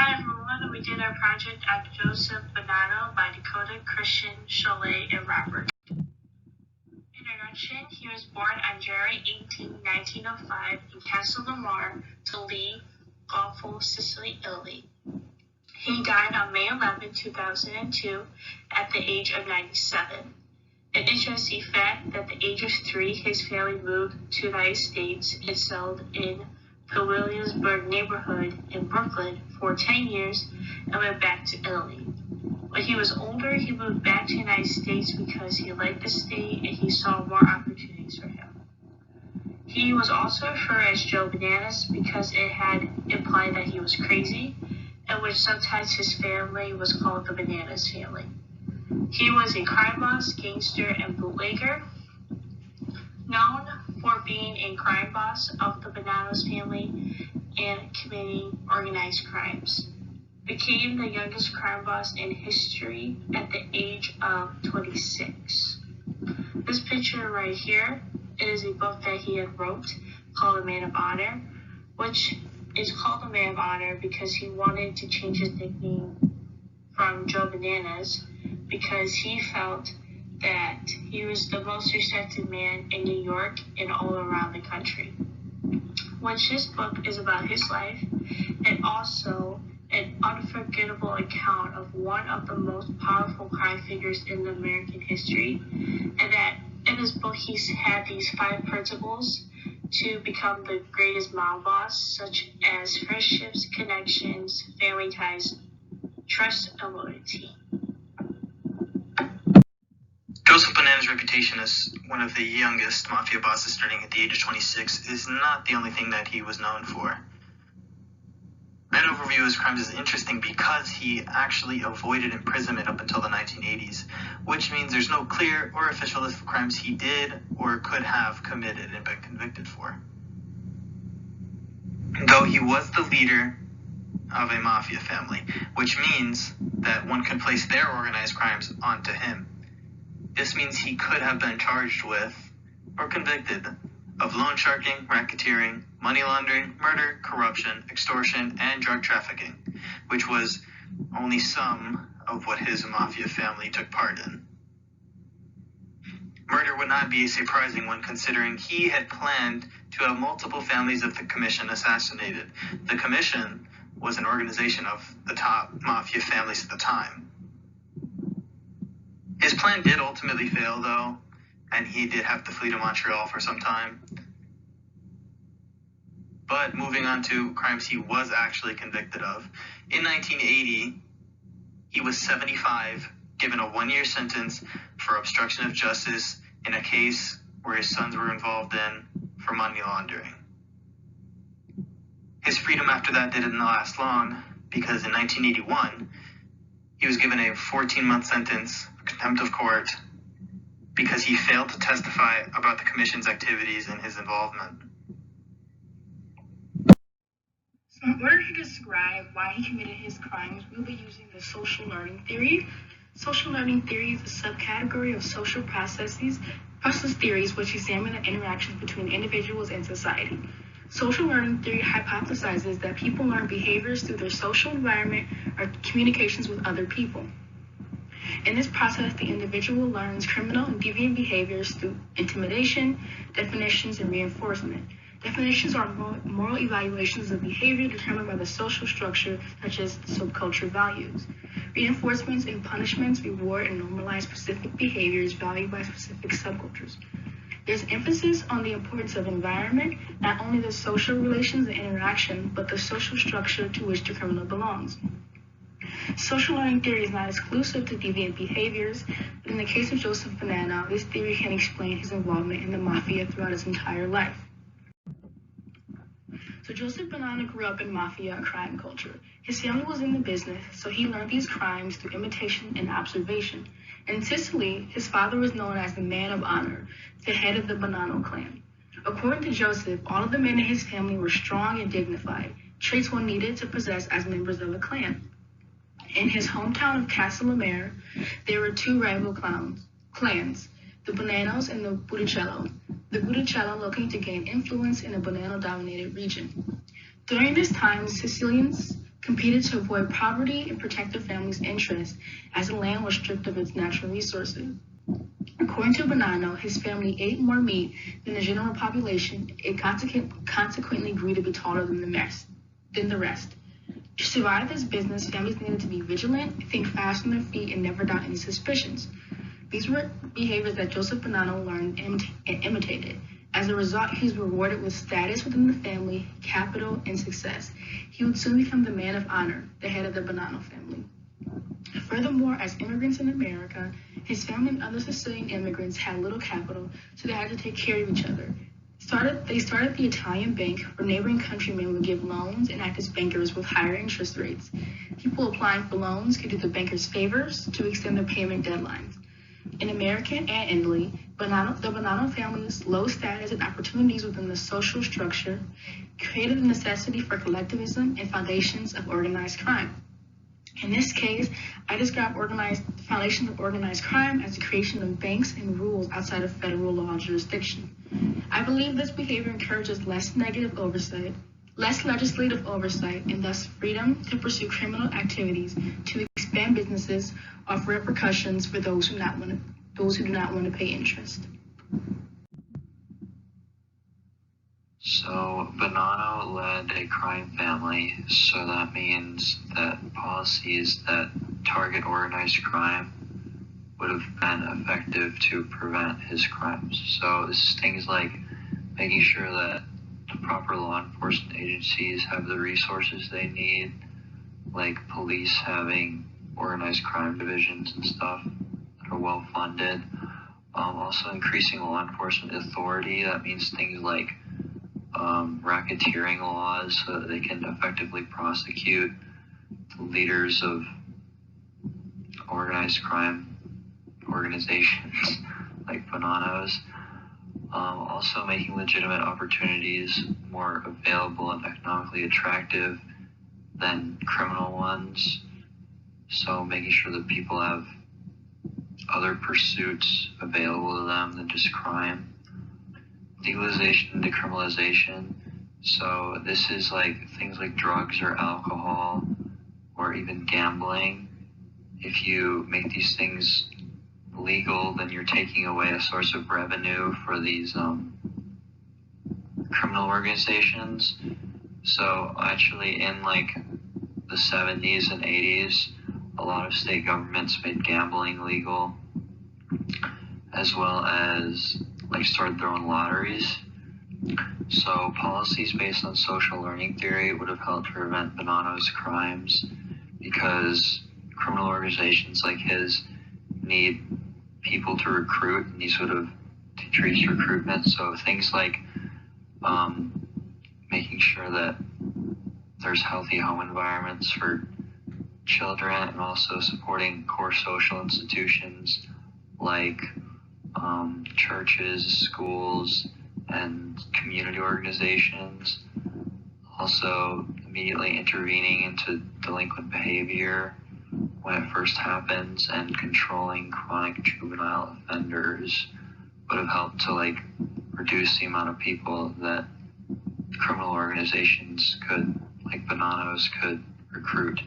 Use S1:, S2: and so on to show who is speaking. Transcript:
S1: Hi everyone, we did our project on Joseph Bonanno by Dakota, Christian, Cholet, and Robert. Introduction: he was born on January 18, 1905 in Castellamare, Tolì, Golfo, Sicily, Italy. He died on May 11, 2002 at the age of 97. An interesting fact, at the age of 3, his family moved to the United States and settled in the Williamsburg neighborhood in Brooklyn for 10 years and went back to Italy. When he was older, he moved back to the United States because he liked the state and he saw more opportunities for him. He was also referred as Joe Bananas because it had implied that he was crazy, and which sometimes his family was called the Bananas family. He was a crime boss, gangster, and bootlegger, known for being a crime boss of the Bananas family and committing organized crimes. Became the youngest crime boss in history at the age of 26. This picture right here is a book that he had wrote called A Man of Honor, which is called A Man of Honor because he wanted to change his nickname from Joe Bananas because he felt that he was the most respected man in New York and all around the country. Which this book is about his life and also an unforgettable account of one of the most powerful crime figures in the American history, and that in this book he's had these 5 principles to become the greatest mob boss, such as friendships, connections, family ties, trust, and loyalty.
S2: Joseph Bonanno's reputation as one of the youngest mafia bosses starting at the age of 26 is not the only thing that he was known for. That overview of his crimes is interesting because he actually avoided imprisonment up until the 1980s, which means there's no clear or official list of crimes he did or could have committed and been convicted for. Though he was the leader of a mafia family, which means that one can place their organized crimes onto him. This means he could have been charged with or convicted of loan sharking, racketeering, money laundering, murder, corruption, extortion, and drug trafficking, which was only some of what his mafia family took part in. Murder would not be a surprising one considering he had planned to have multiple families of the Commission assassinated. The Commission was an organization of the top mafia families at the time. His plan did ultimately fail, though, and he did have to flee to Montreal for some time. But moving on to crimes he was actually convicted of. In 1980, he was 75, given a 1-year sentence for obstruction of justice in a case where his sons were involved in for money laundering. His freedom after that didn't last long because in 1981, he was given a 14-month sentence for contempt of court because he failed to testify about the Commission's activities and his involvement.
S3: So in order to describe why he committed his crimes, we'll be using the social learning theory. Social learning theory is a subcategory of social process theories which examine the interactions between individuals and society. Social learning theory hypothesizes that people learn behaviors through their social environment or communications with other people. In this process, the individual learns criminal and deviant behaviors through intimidation, definitions, and reinforcement. Definitions are moral evaluations of behavior determined by the social structure, such as subculture values. Reinforcements and punishments reward and normalize specific behaviors valued by specific subcultures. There's emphasis on the importance of environment, not only the social relations and interaction, but the social structure to which the criminal belongs. Social learning theory is not exclusive to deviant behaviors, but in the case of Joseph Bonanno, this theory can explain his involvement in the mafia throughout his entire life. So Joseph Bonanno grew up in mafia crime culture. His family was in the business, so he learned these crimes through imitation and observation. In Sicily, his father was known as the Man of Honor, the head of the Bonanno clan. According to Joseph, all of the men in his family were strong and dignified, traits one needed to possess as members of a clan. In his hometown of Castellamare, there were 2 rival clans, the Bonannos and the Botticello. The Botticello looking to gain influence in a Bonanno-dominated region. During this time, the Sicilians competed to avoid poverty and protect their family's interests as the land was stripped of its natural resources. According to Bonanno, his family ate more meat than the general population and consequently grew to be taller than the rest. To survive this business, families needed to be vigilant, think fast on their feet, and never doubt any suspicions. These were behaviors that Joseph Bonanno learned and imitated. As a result, he was rewarded with status within the family, capital, and success. He would soon become the man of honor, the head of the Bonanno family. Furthermore, as immigrants in America, his family and other Sicilian immigrants had little capital, so they had to take care of each other. They started the Italian bank, where neighboring countrymen would give loans and act as bankers with higher interest rates. People applying for loans could do the bankers favors to extend their payment deadlines. In America and Italy, the Bonanno family's low status and opportunities within the social structure created the necessity for collectivism and foundations of organized crime. In this case, I describe foundations of organized crime as the creation of banks and rules outside of federal law jurisdiction. I believe this behavior encourages less legislative oversight, and thus freedom to pursue criminal activities, to expand businesses, offer repercussions for those who do not want to pay interest.
S4: So Bonanno led a crime family, so that means that policies that target organized crime would have been effective to prevent his crimes. So this is things like making sure that the proper law enforcement agencies have the resources they need, like police having organized crime divisions and stuff that are well funded. Also increasing law enforcement authority. That means things like racketeering laws so that they can effectively prosecute the leaders of organized crime organizations like Bonanno's. Also making legitimate opportunities more available and economically attractive than criminal ones. So making sure that people have other pursuits available to them than just crime. Legalization and decriminalization. So this is like things like drugs or alcohol or even gambling. If you make these things legal, then you're taking away a source of revenue for these criminal organizations. So actually in like the 70s and 80s, a lot of state governments made gambling legal, as well as like started their own lotteries. So policies based on social learning theory would have helped to prevent Bonanno's crimes, because criminal organizations like his need people to recruit, and these would have decreased recruitment. So things like making sure that there's healthy home environments for children, and also supporting core social institutions like churches, schools, and community organizations. Also immediately intervening into delinquent behavior when it first happens, and controlling chronic juvenile offenders would have helped to like reduce the amount of people that criminal organizations could, like Bonanno's, could recruit.